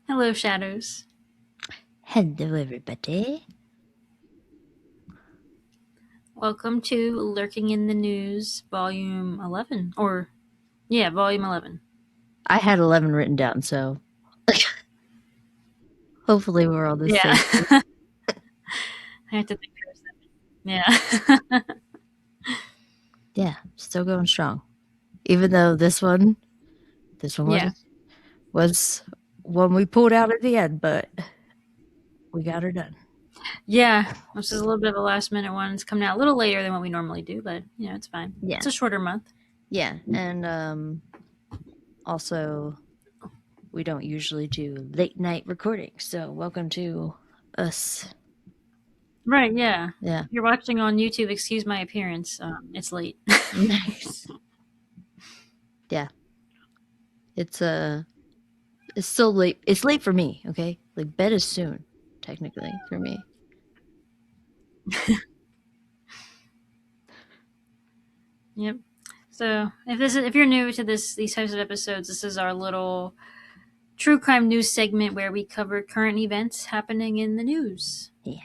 Hello, Shadows. Hello, everybody. Welcome to Lurking in the News, Volume 11. Volume 11. I had 11 written down, so hopefully we're all the same. I have to think for a second. Yeah. Yeah, still going strong. Even though this one Yeah. was one we pulled out at the end, but we got her done. Yeah. This is a little bit of a last minute one. It's coming out a little later than what we normally do, but it's fine. Yeah. It's a shorter month. Yeah, and also we don't usually do late night recordings, so welcome to us. Right, yeah. Yeah. If you're watching on YouTube, excuse my appearance. It's late. Nice. Yeah. It's still late. It's late for me, okay? Like bed is soon, technically, for me. Yep. So if you're new to these types of episodes, this is our little true crime news segment where we cover current events happening in the news. Yeah.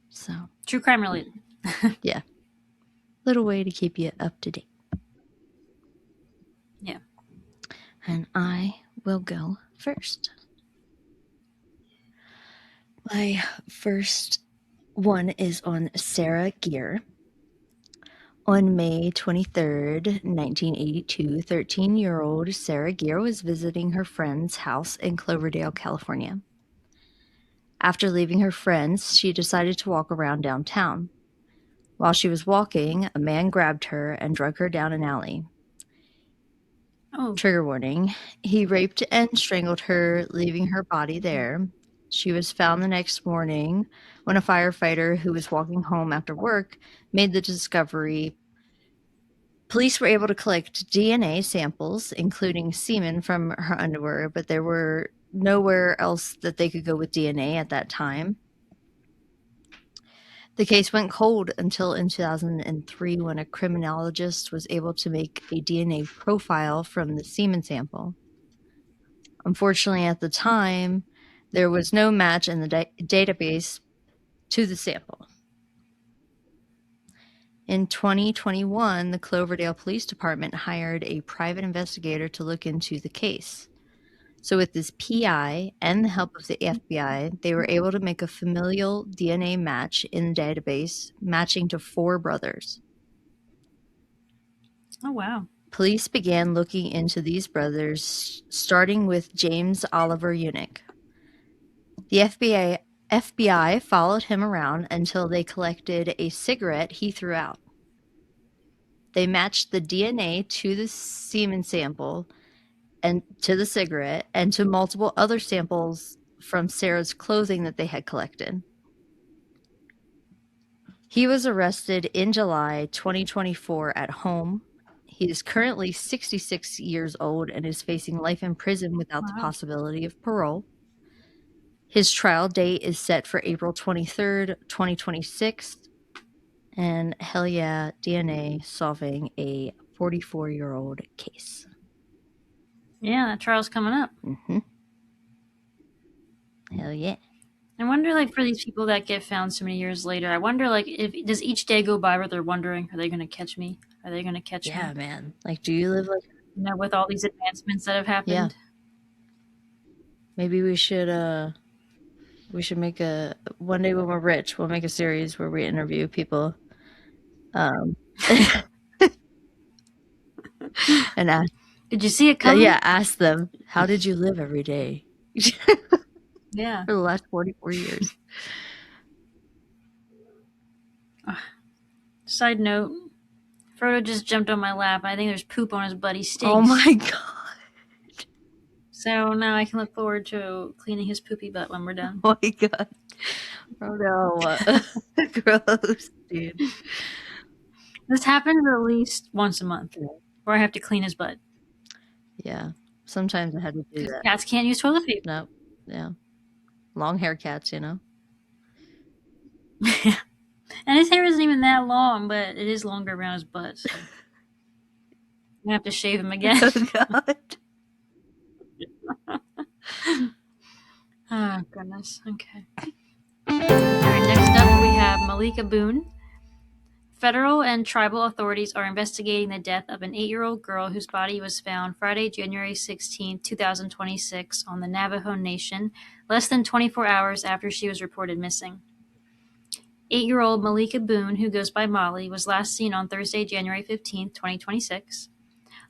So true crime related. Yeah. Little way to keep you up to date. Yeah. And I will go first. My first one is on Sarah Geer. On May 23rd, 1982, 13-year-old Sarah Geer was visiting her friend's house in Cloverdale, California. After leaving her friends, she decided to walk around downtown. While she was walking, a man grabbed her and dragged her down an alley. Oh. Trigger warning. He raped and strangled her, leaving her body there. She was found the next morning when a firefighter who was walking home after work made the discovery. Police were able to collect DNA samples, including semen from her underwear, but there were nowhere else that they could go with DNA at that time. The case went cold until in 2003 when a criminologist was able to make a DNA profile from the semen sample. Unfortunately, at the time, there was no match in the database to the sample. In 2021, the Cloverdale Police Department hired a private investigator to look into the case. So with this PI and the help of the FBI, they were able to make a familial DNA match in the database, matching to 4 brothers. Oh, wow. Police began looking into these brothers, starting with James Oliver Unick. The FBI followed him around until they collected a cigarette he threw out. They matched the DNA to the semen sample and to the cigarette and to multiple other samples from Sarah's clothing that they had collected. He was arrested in July 2024 at home. He is currently 66 years old and is facing life in prison without the possibility of parole. His trial date is set for April 23rd, 2026. And hell yeah, DNA solving a 44-year-old case. Yeah, that trial's coming up. Mm-hmm. Hell yeah. I wonder, like, for these people that get found so many years later, I wonder, like, does each day go by where they're wondering, are they going to catch me? Are they going to catch me? Yeah, man. Like, do you live like... with all these advancements that have happened? Yeah. Maybe we should make one day when we're rich, we'll make a series where we interview people. And ask, did you see it coming? Yeah, ask them, how did you live every day? Yeah. For the last 44 years. Side note, Frodo just jumped on my lap. I think there's poop on his butt. He stinks. Oh my god. So now I can look forward to cleaning his poopy butt when we're done. Oh my god. Frodo. Gross, dude. This happens at least once a month where I have to clean his butt. Yeah. Sometimes I had to do that. Cats can't use toilet paper. Nope. Yeah. Long hair cats, you know? And his hair isn't even that long, but it is longer around his butt. So. I'm going to have to shave him again. Oh, God. goodness. Okay. All right, next up we have Maleeka Boone. Federal and tribal authorities are investigating the death of an 8-year-old girl whose body was found Friday, January 16, 2026, on the Navajo Nation, less than 24 hours after she was reported missing. 8-year-old Maleeka Boone, who goes by Molly, was last seen on Thursday, January 15, 2026.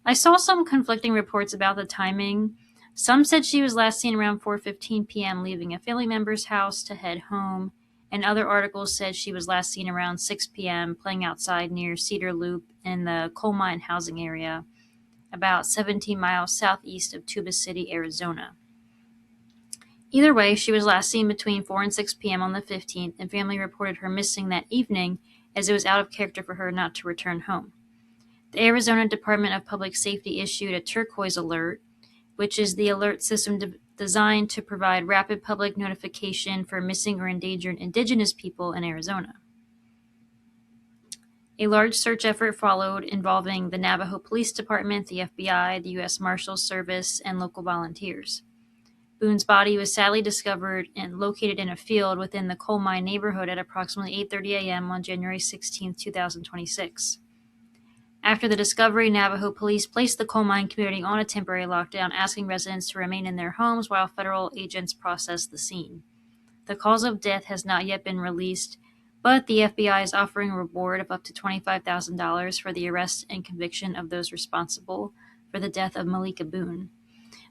I saw some conflicting reports about the timing. Some said she was last seen around 4:15 p.m. leaving a family member's house to head home, and other articles said she was last seen around 6 p.m. playing outside near Cedar Loop in the coal mine housing area, about 17 miles southeast of Tuba City, Arizona. Either way, she was last seen between 4 and 6 p.m. on the 15th, and family reported her missing that evening as it was out of character for her not to return home. The Arizona Department of Public Safety issued a turquoise alert, which is the alert system designed to provide rapid public notification for missing or endangered indigenous people in Arizona. A large search effort followed involving the Navajo Police Department, the FBI, the U.S. Marshals Service, and local volunteers. Boone's body was sadly discovered and located in a field within the coal mine neighborhood at approximately 8:30 a.m. on January 16, 2026. After the discovery, Navajo police placed the coal mine community on a temporary lockdown, asking residents to remain in their homes while federal agents processed the scene. The cause of death has not yet been released, but the FBI is offering a reward of up to $25,000 for the arrest and conviction of those responsible for the death of Maleeka Boone.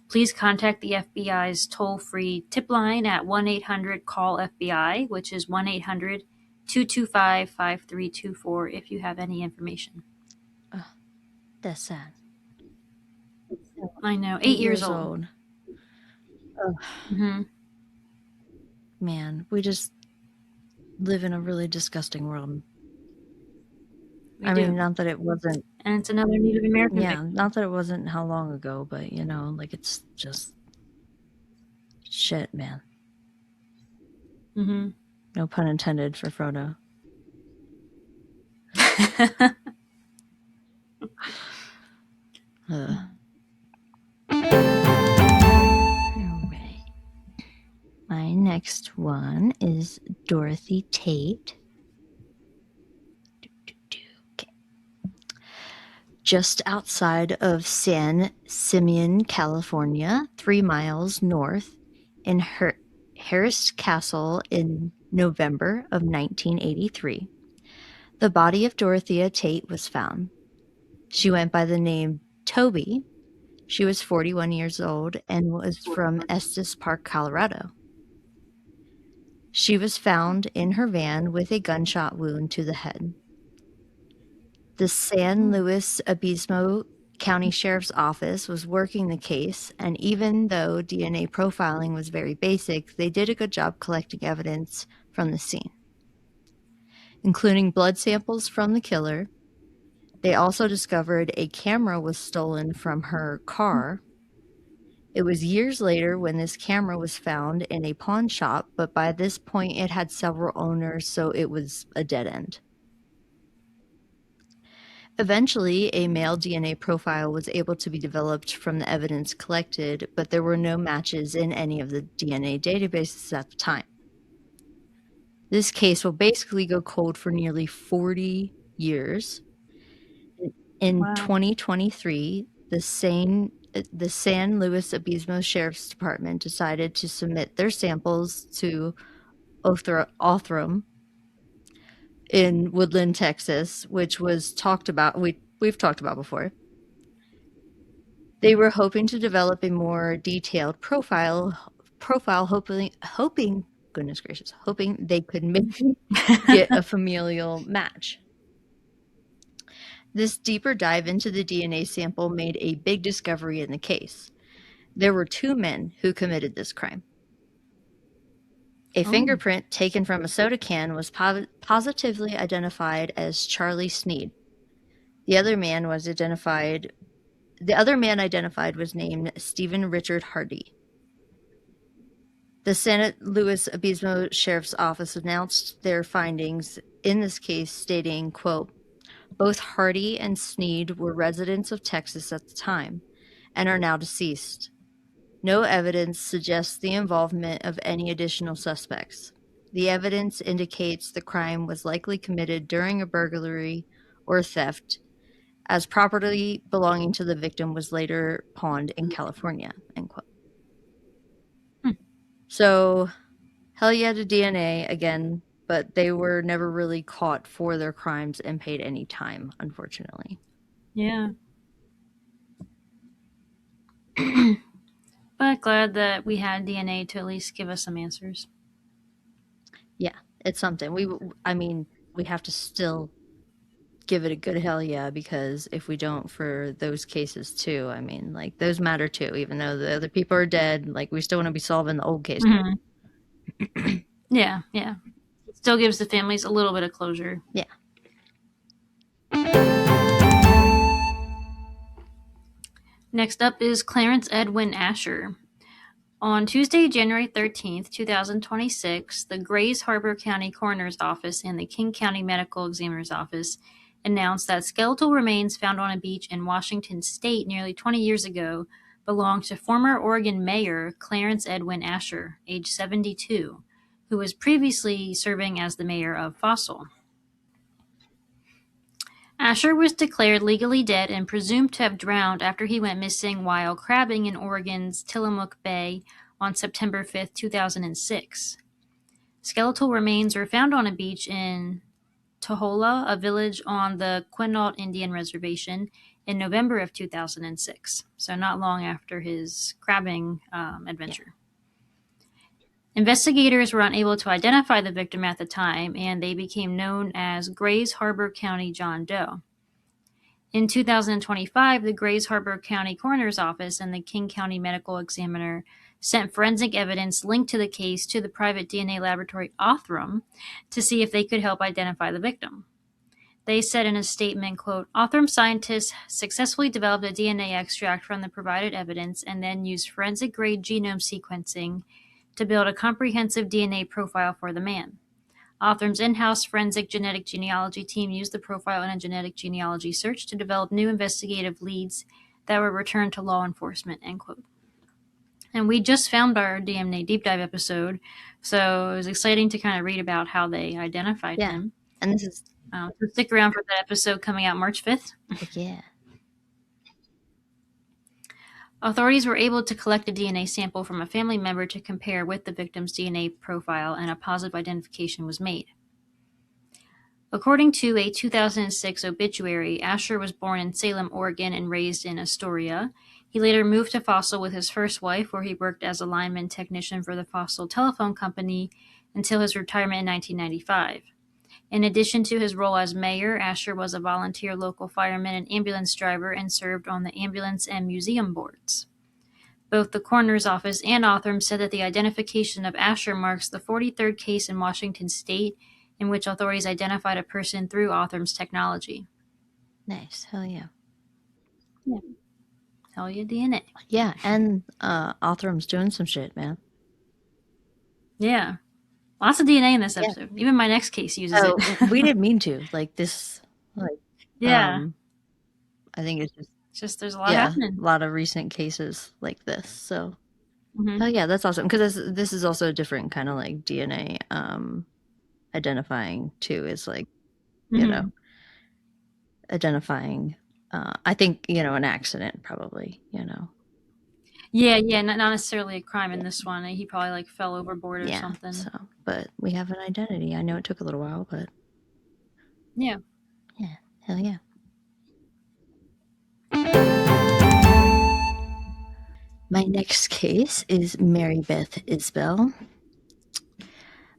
Please contact the FBI's toll-free tip line at 1-800-CALL-FBI, which is 1-800-225-5324 if you have any information. That's sad. I know, 8 years old. Oh, Mm-hmm. man, we just live in a really disgusting world. We do. mean, not that it wasn't. And it's another Native American Yeah, victim. not that it wasn't how long ago, but like it's just shit, man. Mm-hmm. No pun intended for Frodo. All right. My next one is Dorothy Tate. Okay. Just outside of San Simeon, California, 3 miles north, in Harris Castle in November of 1983, the body of Dorothea Tate was found. She went by the name Toby. She was 41 years old and was from Estes Park, Colorado. She was found in her van with a gunshot wound to the head. The San Luis Obispo County Sheriff's Office was working the case, and even though DNA profiling was very basic, they did a good job collecting evidence from the scene, including blood samples from the killer. They also discovered a camera was stolen from her car. It was years later when this camera was found in a pawn shop, but by this point it had several owners, so it was a dead end. Eventually, a male DNA profile was able to be developed from the evidence collected, but there were no matches in any of the DNA databases at the time. This case will basically go cold for nearly 40 years. In 2023, the San Luis Obispo Sheriff's Department decided to submit their samples to Othram in Woodland, Texas, which was talked about. We've talked about before. They were hoping to develop a more detailed profile, hoping, goodness gracious, hoping they could maybe get a familial match. This deeper dive into the DNA sample made a big discovery in the case. There were 2 men who committed this crime. A fingerprint taken from a soda can was positively identified as Charlie Sneed. The other man identified was named Stephen Richard Hardy. The San Luis Obispo Sheriff's Office announced their findings in this case, stating, quote, "Both Hardy and Sneed were residents of Texas at the time and are now deceased. No evidence suggests the involvement of any additional suspects. The evidence indicates the crime was likely committed during a burglary or theft, as property belonging to the victim was later pawned in California. End quote. Hmm. So, hell yeah to DNA again, but they were never really caught for their crimes and paid any time, unfortunately. Yeah. But glad that we had DNA to at least give us some answers. Yeah, it's something. We have to still give it a good hell yeah, because if we don't for those cases too, I mean, like, those matter too, even though the other people are dead, like, we still want to be solving the old case. Mm-hmm. Yeah, yeah. It still gives the families a little bit of closure. Yeah. Next up is Clarence Edwin Asher. On Tuesday, January 13th, 2026, the Grays Harbor County Coroner's Office and the King County Medical Examiner's Office announced that skeletal remains found on a beach in Washington State nearly 20 years ago belonged to former Oregon Mayor Clarence Edwin Asher, age 72, who was previously serving as the mayor of Fossil. Asher was declared legally dead and presumed to have drowned after he went missing while crabbing in Oregon's Tillamook Bay on September 5, 2006. Skeletal remains were found on a beach in Tohola, a village on the Quinault Indian Reservation, in November of 2006, so not long after his crabbing adventure. Investigators were unable to identify the victim at the time, and they became known as Grays Harbor County John Doe. In 2025, the Grays Harbor County Coroner's Office and the King County Medical Examiner sent forensic evidence linked to the case to the private DNA laboratory Othram to see if they could help identify the victim. They said in a statement, quote, Othram scientists successfully developed a DNA extract from the provided evidence and then used forensic-grade genome sequencing to build a comprehensive DNA profile for the man. Othram's in-house forensic genetic genealogy team used the profile in a genetic genealogy search to develop new investigative leads that were returned to law enforcement, end quote. And we just found our DNA deep dive episode, so it was exciting to kind of read about how they identified him. And this is... so stick around for that episode coming out March 5th. Yeah. Authorities were able to collect a DNA sample from a family member to compare with the victim's DNA profile, and a positive identification was made. According to a 2006 obituary, Asher was born in Salem, Oregon, and raised in Astoria. He later moved to Fossil with his first wife, where he worked as a lineman technician for the Fossil Telephone Company until his retirement in 1995. In addition to his role as mayor, Asher was a volunteer local fireman and ambulance driver and served on the ambulance and museum boards. Both the coroner's office and Othram said that the identification of Asher marks the 43rd case in Washington state in which authorities identified a person through Othram's technology. Nice. Hell yeah. Yeah. Hell yeah, DNA. Yeah, and Othram's doing some shit, man. Yeah. Lots of DNA in this episode. Yeah. Even my next case uses it. We didn't mean to. Like, this, like... Yeah. I think it's just there's a lot happening. A lot of recent cases like this, so... Oh yeah, that's awesome, because this is also a different kind of, like, DNA identifying, too, is, like, you know, identifying, I think, you know, an accident, probably, you know. Yeah, not necessarily a crime in this one. He probably, like, fell overboard or something. So, but we have an identity. I know it took a little while, but... Yeah. Yeah, hell yeah. My next case is Mary Beth Isbell.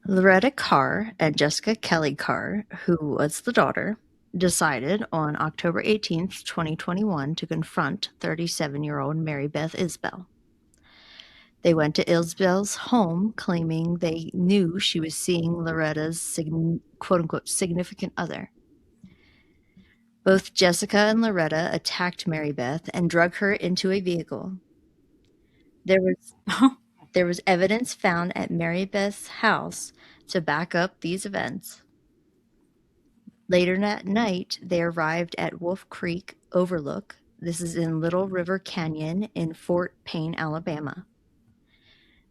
Loretta Carr and Jessica Kelly Carr, who was the daughter, decided on October 18th, 2021 to confront 37-year-old Mary Beth Isbell. They went to Isbell's home, claiming they knew she was seeing Loretta's quote-unquote significant other. Both Jessica and Loretta attacked Mary Beth and drug her into a vehicle. There was evidence found at Mary Beth's house to back up these events. Later that night, they arrived at Wolf Creek Overlook. This is in Little River Canyon in Fort Payne, Alabama.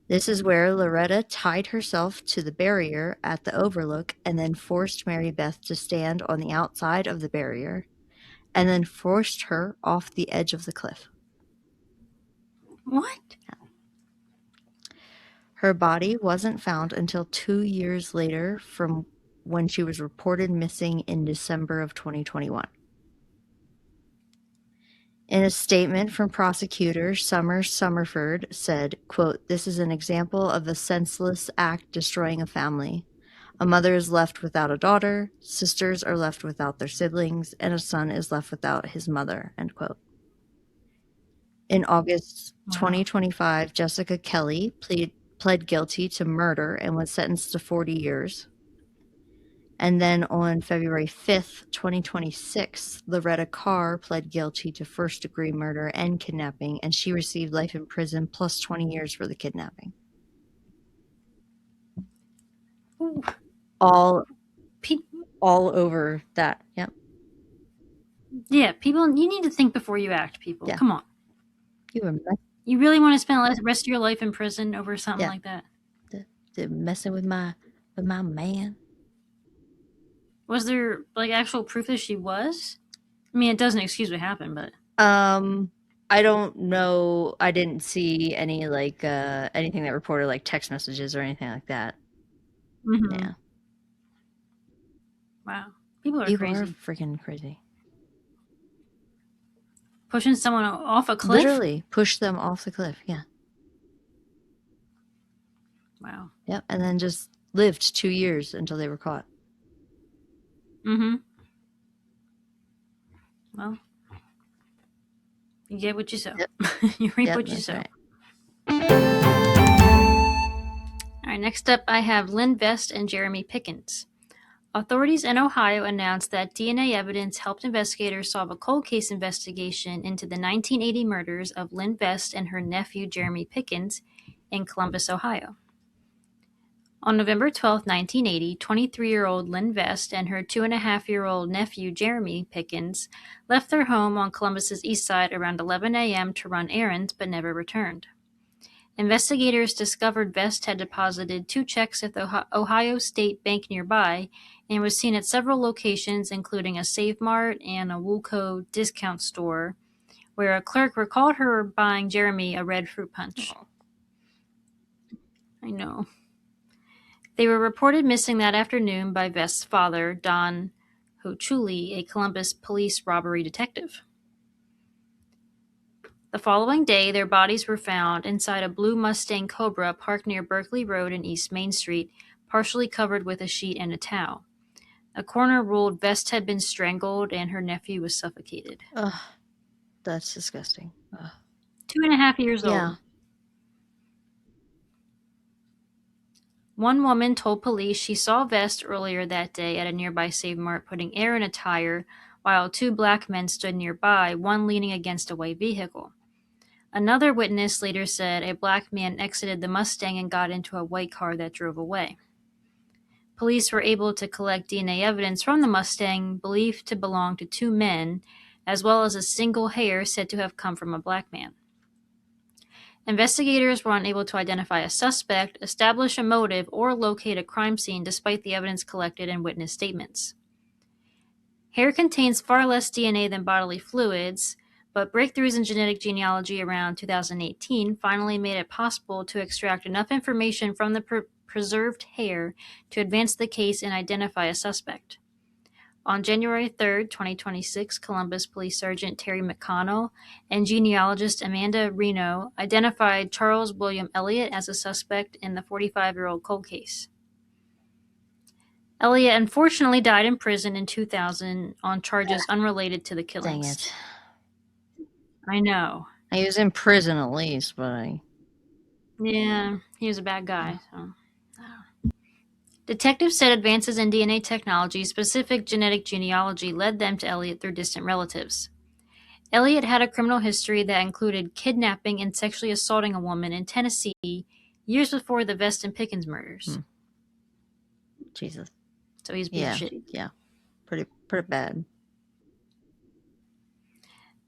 This is where Loretta tied herself to the barrier at the overlook and then forced Mary Beth to stand on the outside of the barrier and then forced her off the edge of the cliff. What? Her body wasn't found until 2 years later from when she was reported missing in December of 2021. In a statement from prosecutor Summer Summerford said, quote, "This is an example of a senseless act destroying a family. A mother is left without a daughter, sisters are left without their siblings, and a son is left without his mother," end quote. In August Wow. 2025, Jessica Kelly pled guilty to murder and was sentenced to 40 years. And then on February 5th, 2026, Loretta Carr pled guilty to first-degree murder and kidnapping, and she received life in prison plus 20 years for the kidnapping. Ooh. All over that. Yep. Yeah, people, you need to think before you act, people. Yeah. Come on. You really want to spend the rest of your life in prison over something like that? They're messing with my man. Was there like actual proof that she was? I mean, it doesn't excuse what happened, but I don't know. I didn't see any like anything that reported like text messages or anything like that. mm-hmm. Yeah. Wow. People are People crazy. are freaking crazy. Pushing someone off a cliff? Literally push them off the cliff. Yeah. Wow. Yep. And then just lived 2 years until they were caught. Mm-hmm. Well, you get what you sow. Yep. You reap Yep, what you that's sow. right. All right, next up I have Lynn Vest and Jeremy Pickens. Authorities in Ohio announced that DNA evidence helped investigators solve a cold case investigation into the 1980 murders of Lynn Vest and her nephew Jeremy Pickens in Columbus, Ohio. On November 12, 1980, 23-year-old Lynn Vest and her 2.5-year-old nephew Jeremy Pickens left their home on Columbus's east side around 11 a.m. to run errands but never returned. Investigators discovered Vest had deposited 2 checks at the Ohio State Bank nearby and was seen at several locations, including a Save Mart and a Woolco discount store, where a clerk recalled her buying Jeremy a red fruit punch. Oh. I know. They were reported missing that afternoon by Vest's father, Don Hochuli, a Columbus police robbery detective. The following day, their bodies were found inside a blue Mustang Cobra parked near Berkeley Road and East Main Street, partially covered with a sheet and a towel. A coroner ruled Vest had been strangled and her nephew was suffocated. Ugh, that's disgusting. Ugh. 2.5 years Yeah. old. One woman told police she saw Vest earlier that day at a nearby Save Mart putting air in a tire, while 2 black men stood nearby, one leaning against a white vehicle. Another witness later said a black man exited the Mustang and got into a white car that drove away. Police were able to collect DNA evidence from the Mustang, believed to belong to 2 men, as well as a single hair said to have come from a black man. Investigators were unable to identify a suspect, establish a motive, or locate a crime scene despite the evidence collected and witness statements. Hair contains far less DNA than bodily fluids, but breakthroughs in genetic genealogy around 2018 finally made it possible to extract enough information from the preserved hair to advance the case and identify a suspect. On January 3, 2026, Columbus Police Sergeant Terry McConnell and genealogist Amanda Reno identified Charles William Elliott as a suspect in the 45-year-old cold case. Elliott unfortunately died in prison in 2000 on charges unrelated to the killings. Dang it. I know. He was in prison at least, but Yeah, he was a bad guy. So. Detectives said advances in DNA technology, specific genetic genealogy, led them to Elliott through distant relatives. Elliott had a criminal history that included kidnapping and sexually assaulting a woman in Tennessee years before the Vest and Pickens murders. Jesus. So he's being shitty. Yeah. Pretty bad.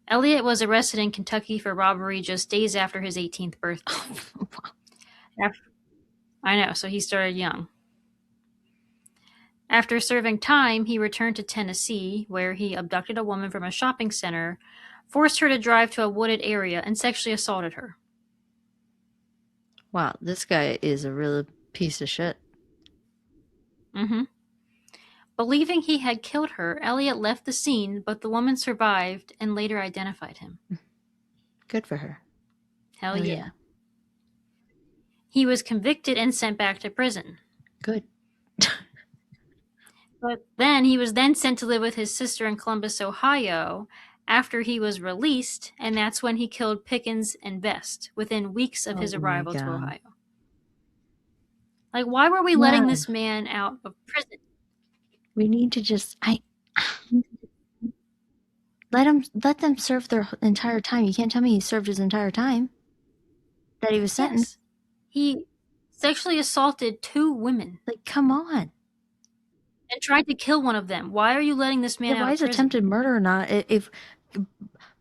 Elliott was arrested in Kentucky for robbery just days after his 18th birthday. I know, so he started young. After serving time, he returned to Tennessee, where he abducted a woman from a shopping center, forced her to drive to a wooded area, and sexually assaulted her. Wow, this guy is a real piece of shit. Mm-hmm. Believing he had killed her, Elliot left the scene, but the woman survived and later identified him. Good for her. Hell yeah. He was convicted and sent back to prison. Good. But then he was sent to live with his sister in Columbus, Ohio, after he was released, and that's when he killed Pickens and Vest within weeks of his arrival to Ohio. Like, why were we letting this man out of prison? We need to just let them serve their entire time. You can't tell me he served his entire time that he was sentenced. Yes. He sexually assaulted 2 women. Like, come on. And tried to kill one of them. Why are you letting this man out of prison? Why is attempted murder or not? If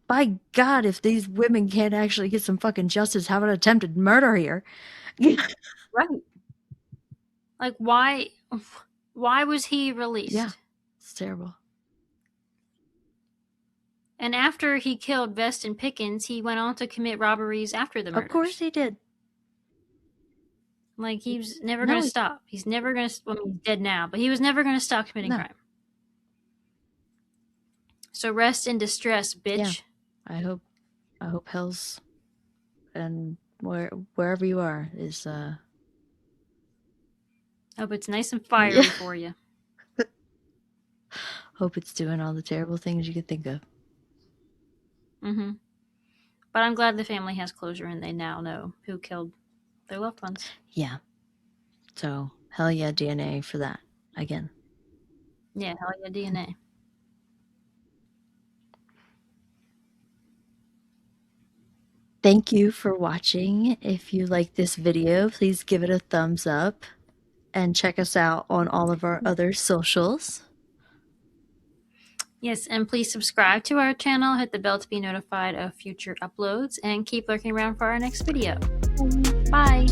by God, if these women can't actually get some fucking justice, how about attempted murder here? Right. Like, why was he released? Yeah, it's terrible. And after he killed Vest and Pickens, he went on to commit robberies after the murders. Of course he did. Like, he was never going to stop. He's never going to... Well, he's dead now, but he was never going to stop committing crime. So rest in distress, bitch. Yeah. I hope hell's... And wherever you are is... Hope it's nice and fiery for you. Hope it's doing all the terrible things you could think of. Mm-hmm. But I'm glad the family has closure and they now know who killed their loved ones. Yeah. So, hell yeah, DNA for that. Again. Yeah, hell yeah, DNA. Thank you for watching. If you like this video, please give it a thumbs up. And check us out on all of our other socials. Yes, and please subscribe to our channel, hit the bell to be notified of future uploads, and keep lurking around for our next video. Bye!